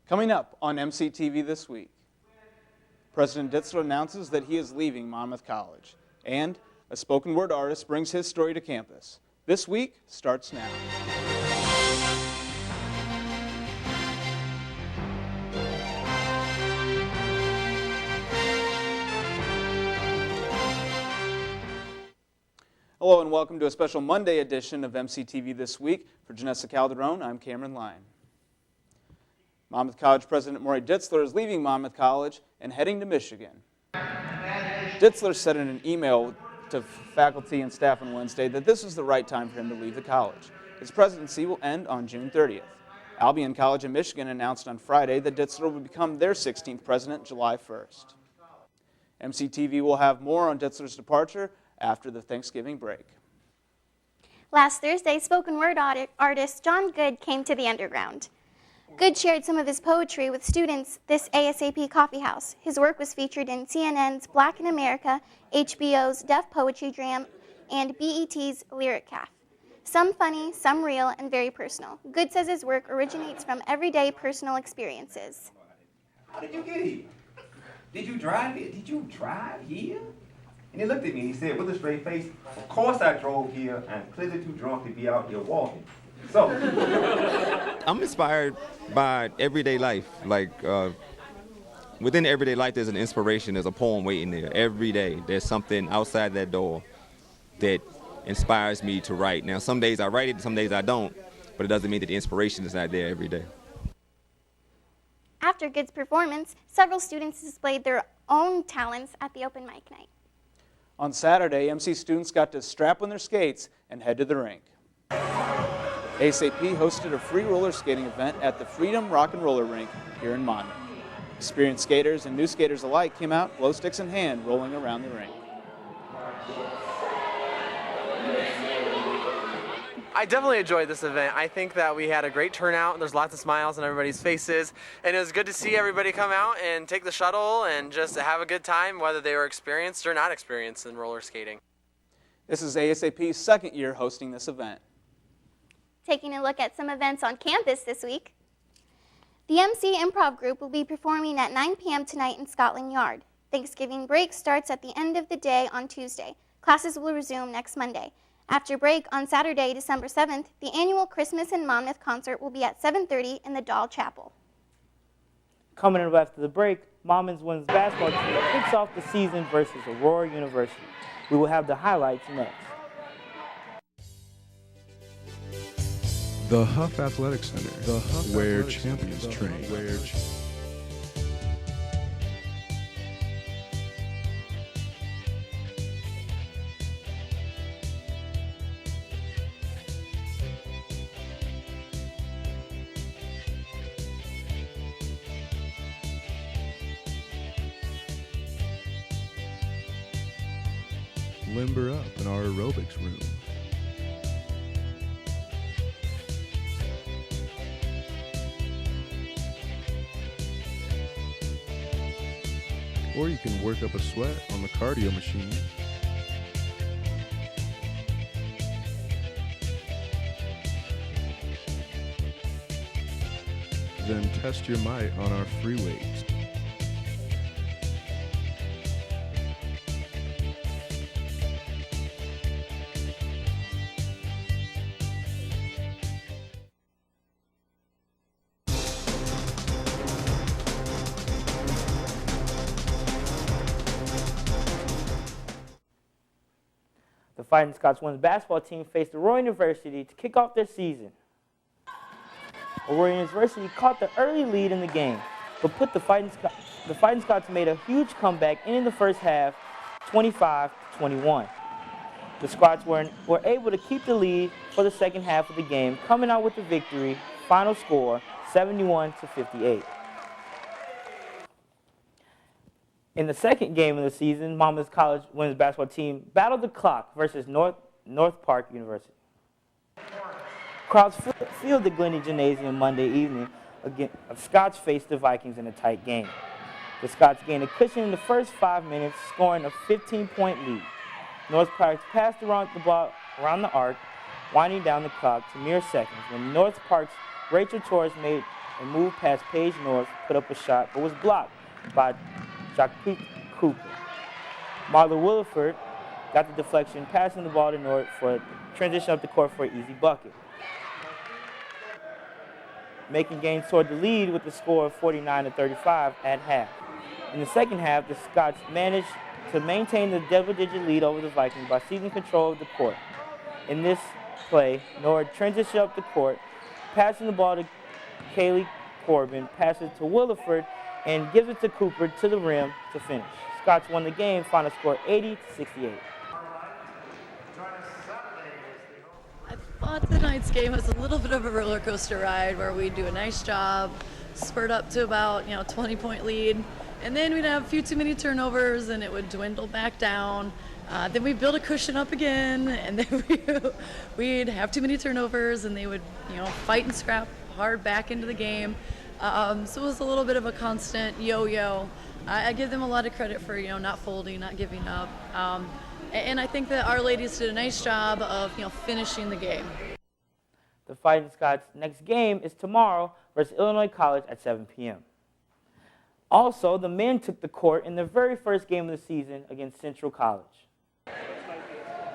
Coming up on MCTV this week, President Ditzler announces that he is leaving Monmouth College, and a spoken word artist brings his story to campus. This week starts now. Hello and welcome to a special Monday edition of MCTV This Week. For Janessa Calderon, I'm Cameron Lyon. Monmouth College President Maury Ditzler is leaving Monmouth College and heading to Michigan. Ditzler said in an email to faculty and staff on Wednesday that this is the right time for him to leave the college. His presidency will end on June 30th. Albion College in Michigan announced on Friday that Ditzler will become their 16th president July 1st. MCTV will have more on Ditzler's departure after the Thanksgiving break. Last Thursday, spoken word artist John Good came to the Underground. Good shared some of his poetry with students this ASAP coffee house. His work was featured in CNN's Black in America, HBO's Deaf Poetry Jam, and BET's Lyric Caf. Some funny, some real, and very personal. Good says his work originates from everyday personal experiences. How did you get here? Did you drive here? Did you drive here? And he looked at me and he said with a straight face, "Of course I drove here. I'm clearly too drunk to be out here walking." So, I'm inspired by everyday life. Like, within everyday life, there's an inspiration, there's a poem waiting there. Every day, there's something outside that door that inspires me to write. Now, some days I write it, some days I don't, but it doesn't mean that the inspiration is not there every day. After Good's performance, several students displayed their own talents at the open mic night. On Saturday, MC students got to strap on their skates and head to the rink. ASAP hosted a free roller skating event at the Freedom Rock and Roller Rink here in Monmouth. Experienced skaters and new skaters alike came out, glow sticks in hand, rolling around the rink. I definitely enjoyed this event. I think that we had a great turnout, and there's lots of smiles on everybody's faces, and it was good to see everybody come out and take the shuttle and just have a good time, whether they were experienced or not experienced in roller skating. This is ASAP's second year hosting this event. Taking a look at some events on campus this week. The MC Improv Group will be performing at 9 p.m. tonight in Scotland Yard. Thanksgiving break starts at the end of the day on Tuesday. Classes will resume next Monday. After break on Saturday, December 7th, the annual Christmas in Monmouth concert will be at 7:30 in the Doll Chapel. Coming up after the break, Monmouth's women's basketball team kicks off the season versus Aurora University. We will have the highlights next. The Huff Athletic Center, where champions train. Limber up in our aerobics room. Or you can work up a sweat on the cardio machine. Then test your might on our free weights. The Fighting Scots women's basketball team faced Aurora University to kick off their season. Aurora University caught the early lead in the game, but the Fighting Scots made a huge comeback in the first half, 25-21. The Scots were able to keep the lead for the second half of the game, coming out with the victory, final score 71-58. In the second game of the season, Monmouth College women's basketball team battled the clock versus North Park University. Crowds filled the Glennie Gymnasium Monday evening. Again, Scots faced the Vikings in a tight game. The Scots gained a cushion in the first 5 minutes, scoring a 15-point lead. North Park passed around the ball around the arc, winding down the clock to mere seconds when North Park's Rachel Torres made and moved past Paige North, put up a shot, but was blocked by Jacque Cooper. Marla Williford got the deflection, passing the ball to North for a transition up the court for an easy bucket. Making gains toward the lead with the score of 49-35 at half. In the second half, the Scots managed to maintain the double-digit lead over the Vikings by seizing control of the court. In this play, Nord transitioned up the court, passing the ball to Kaylee Corbin, passes to Williford, and gives it to Cooper to the rim to finish. Scots won the game, final score 80-68. I thought tonight's game was a little bit of a roller coaster ride where we'd do a nice job, spurt up to about 20-point lead, and then we'd have a few too many turnovers and it would dwindle back down. Then we'd build a cushion up again, and then we'd have too many turnovers and they would fight and scrap hard back into the game. So it was a little bit of a constant yo-yo. I give them a lot of credit for not folding, not giving up. And I think that our ladies did a nice job of finishing the game. The Fighting Scots' next game is tomorrow versus Illinois College at 7 p.m. Also, the men took the court in their very first game of the season against Central College.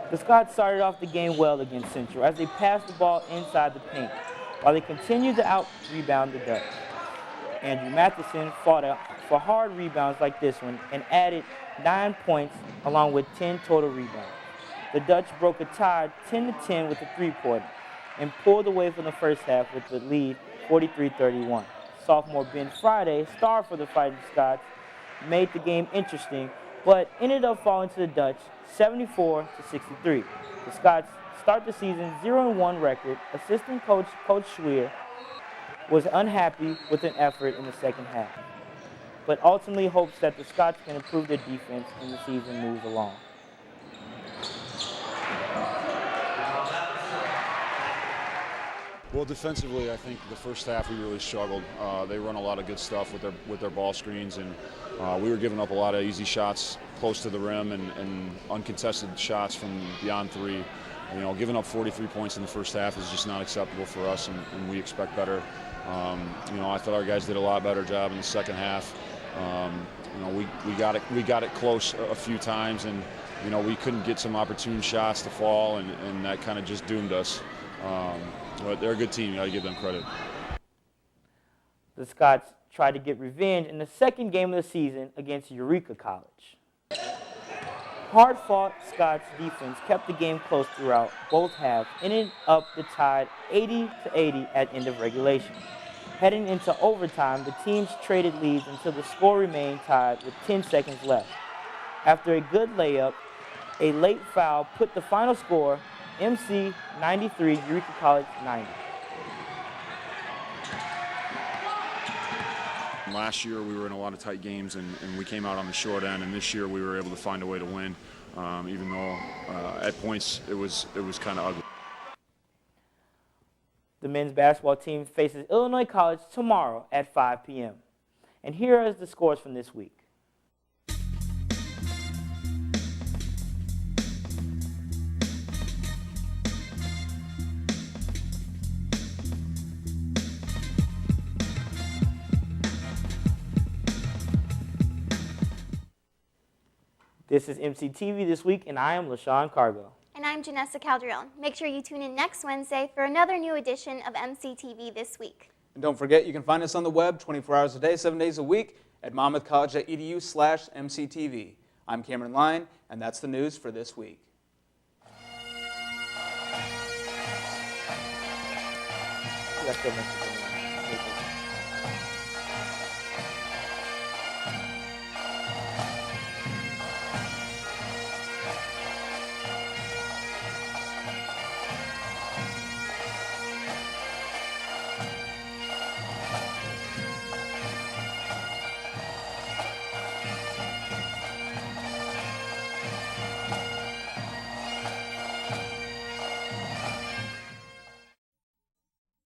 The Scots started off the game well against Central as they passed the ball inside the paint, while they continued to out-rebound the Dutch. Andrew Matheson fought for hard rebounds like this one and added 9 points along with 10 total rebounds. The Dutch broke a tie 10-10 with a three-pointer and pulled away from the first half with the lead 43-31. Sophomore Ben Friday, star for the Fighting Scots, made the game interesting, but ended up falling to the Dutch 74-63. The Scots start the season 0-1 record. Assistant coach Schweer was unhappy with an effort in the second half, but ultimately hopes that the Scots can improve their defense as the season moves along. Well, defensively, I think the first half we really struggled. They run a lot of good stuff with their ball screens, and we were giving up a lot of easy shots close to the rim and uncontested shots from beyond three. Giving up 43 points in the first half is just not acceptable for us, and we expect better. I thought our guys did a lot better job in the second half. We got it close a few times, and we couldn't get some opportune shots to fall, and that kind of just doomed us. But they're a good team. You got to give them credit. The Scots tried to get revenge in the second game of the season against Eureka College. Hard-fought Scots defense kept the game close throughout both halves, ending up the tide 80-80 at end of regulation. Heading into overtime, the teams traded leads until the score remained tied with 10 seconds left. After a good layup, a late foul put the final score MC 93, Eureka College 90. Last year we were in a lot of tight games and we came out on the short end, and this year we were able to find a way to win, even though at points it was kind of ugly. The men's basketball team faces Illinois College tomorrow at 5 p.m. And here are the scores from this week. This is MCTV This Week, and I am LaShawn Cargo. And I'm Janessa Calderon. Make sure you tune in next Wednesday for another new edition of MCTV This Week. And don't forget, you can find us on the web 24 hours a day, 7 days a week at monmouthcollege.edu/MCTV. I'm Cameron Lyon, and that's the news for this week. Let's go,